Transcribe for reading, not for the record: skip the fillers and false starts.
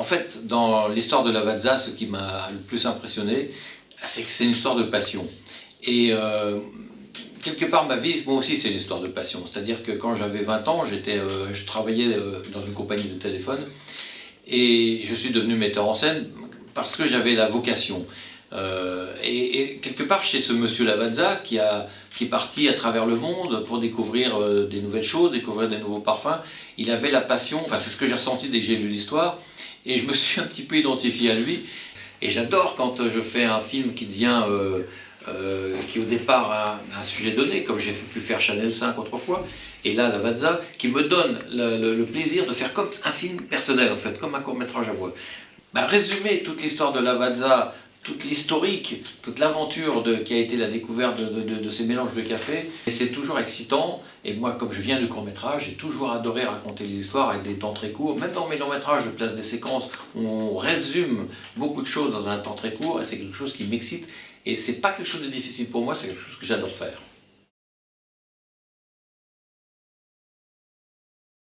En fait, dans l'histoire de Lavazza, ce qui m'a le plus impressionné, c'est que c'est une histoire de passion. Et quelque part, ma vie, moi aussi, c'est une histoire de passion. C'est-à-dire que quand j'avais 20 ans, je travaillais dans une compagnie de téléphone et je suis devenu metteur en scène parce que j'avais la vocation. Et quelque part, chez ce monsieur Lavazza, qui est parti à travers le monde pour découvrir des nouvelles choses, découvrir des nouveaux parfums, il avait la passion, enfin c'est ce que j'ai ressenti dès que j'ai lu l'histoire, et je me suis un petit peu identifié à lui. Et j'adore quand je fais un film qui devient, qui au départ un sujet donné, comme j'ai pu faire Chanel 5 autrefois, et là Lavazza, qui me donne le plaisir de faire comme un film personnel en fait, comme un court-métrage à moi. Résumer toute l'histoire de Lavazza, toute l'historique, toute l'aventure qui a été la découverte de ces mélanges de café. Et c'est toujours excitant, et moi comme je viens du court-métrage, j'ai toujours adoré raconter les histoires avec des temps très courts. Même dans mes longs-métrages, je place des séquences où on résume beaucoup de choses dans un temps très court, et c'est quelque chose qui m'excite, et c'est pas quelque chose de difficile pour moi, c'est quelque chose que j'adore faire.